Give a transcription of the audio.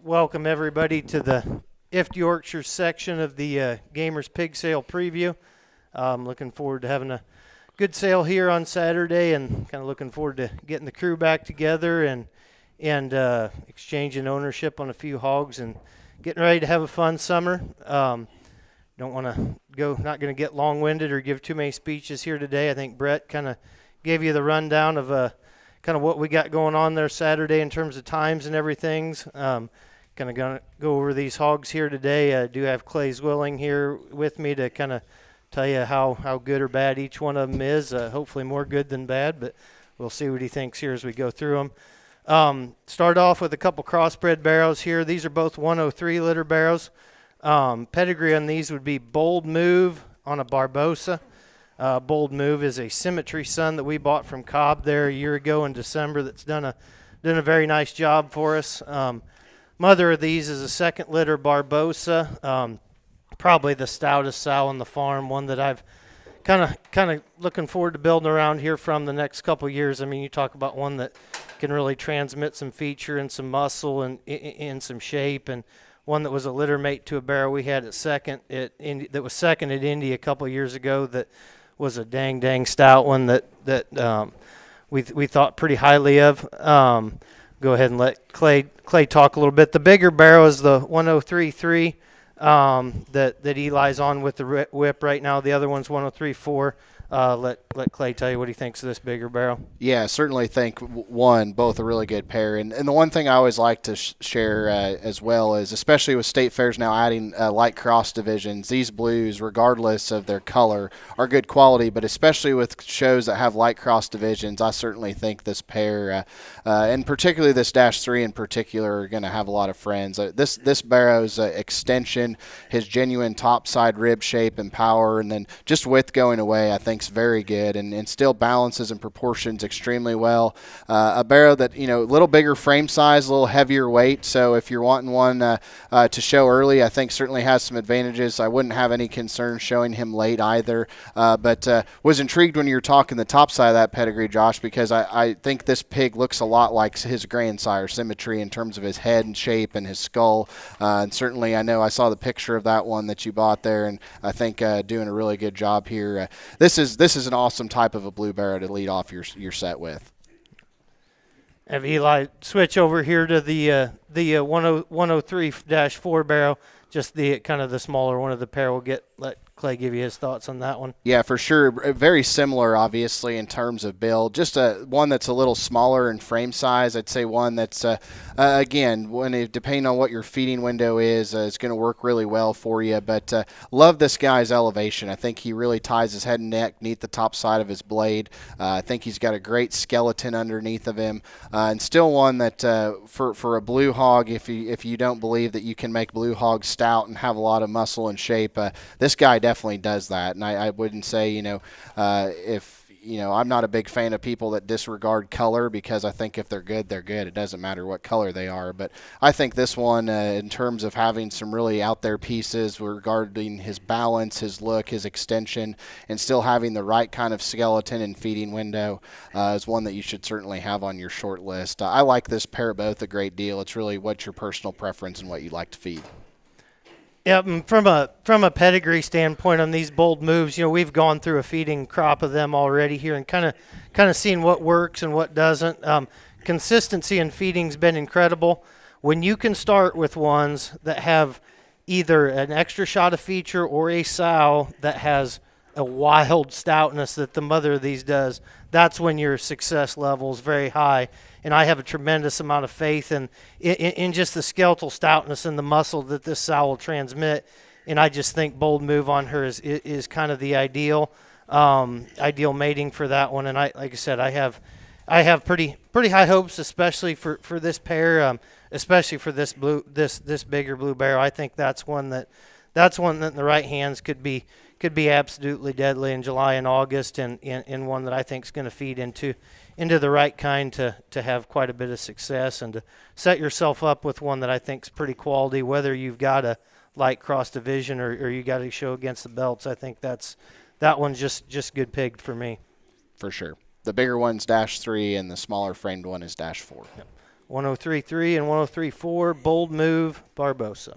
Welcome everybody to the Ifft Yorkshire section of the Gamers Pig Sale preview. Looking forward to having a good sale here on Saturday, and kind of looking forward to getting the crew back together and exchanging ownership on a few hogs and getting ready to have a fun summer. Don't want to not going to get long-winded or give too many speeches here today. I think Brett kind of gave you the rundown of kind of what we got going on there Saturday in terms of times and everything. Kind of going to go over these hogs here today. I do have Clay Zwilling here with me to kind of tell you how good or bad each one of them is. Hopefully more good than bad, but we'll see what he thinks here as we go through them. Start off with a couple crossbred barrows here. These are both 103 litter barrows. Pedigree on these would be Bold Move on a Barbosa. Bold Move is a Symmetry son that we bought from Cobb there a year ago in December that's done a very nice job for us. Mother of these is a second litter Barbosa, probably the stoutest sow on the farm, one that I've kind of looking forward to building around here from the next couple years. I mean, you talk about one that can really transmit some feature and some muscle and in some shape, and one that was a litter mate to a barrow we had at second that was second at Indy a couple years ago that was a dang stout one that we thought pretty highly of. Go ahead and let Clay talk a little bit. The bigger barrow is the 103.3 that Eli's on with the whip right now. The other one's 103.4. Let Clay tell you what he thinks of this bigger barrel. Yeah, certainly think both a really good pair. And the one thing I always like to share as well is, especially with state fairs now adding light cross divisions, these blues, regardless of their color, are good quality. But especially with shows that have light cross divisions, I certainly think this pair, and particularly this Dash 3 in particular, are going to have a lot of friends. This barrow's extension, his genuine top side rib shape and power, and then just width going away, I think is very good, and still balances and proportions extremely well. A barrow that, a little bigger frame size, a little heavier weight, so if you're wanting one to show early, I think certainly has some advantages. I wouldn't have any concern showing him late either, but was intrigued when you were talking the top side of that pedigree, Josh, because I think this pig looks a lot like his grandsire, Symmetry, in terms of his head and shape and his skull, and certainly I know I saw the picture of that one that you bought there, and I think doing a really good job here. This is an awesome type of a blue barrow to lead off your set with. Have Eli switch over here to the 103-4 barrel, just the kind of the smaller one of the pair. Let Clay give you his thoughts on that one. Yeah, for sure. Very similar, obviously, in terms of build. Just one that's a little smaller in frame size. I'd say one that's, again, depending on what your feeding window is, it's going to work really well for you. But love this guy's elevation. I think he really ties his head and neck beneath the top side of his blade. I think he's got a great skeleton underneath of him. And still one that, for a blue hog, if you don't believe that you can make blue hogs stout and have a lot of muscle and shape, this guy definitely does that. And I wouldn't say, if I'm not a big fan of people that disregard color, because I think if they're good, they're good. It doesn't matter what color they are. But I think this one, in terms of having some really out there pieces regarding his balance, his look, his extension, and still having the right kind of skeleton and feeding window, is one that you should certainly have on your short list. I like this pair both a great deal. It's really what's your personal preference and what you like to feed. Yeah, from a pedigree standpoint on these Bold Moves, we've gone through a feeding crop of them already here and kind of seen what works and what doesn't. Consistency in feeding's been incredible. When you can start with ones that have either an extra shot of feature or a sow that has a wild stoutness that the mother of these does, that's when your success level is very high. And I have a tremendous amount of faith in just the skeletal stoutness and the muscle that this sow will transmit. And I just think Bold Move on her is kind of the ideal mating for that one. And like I said, I have pretty high hopes, especially for this pair, especially for this bigger blue barrow. I think that's one that in the right hands could be absolutely deadly in July and August, and one that I think is going to feed into the right kind to have quite a bit of success and to set yourself up with one that I think is pretty quality, whether you've got a light cross division or you got to show against the belts. I think that one's just good pig for me. For sure. The bigger one's Dash 3 and the smaller framed one is Dash 4. Yep. 103.3 and 103.4, Bold Move, Barbosa.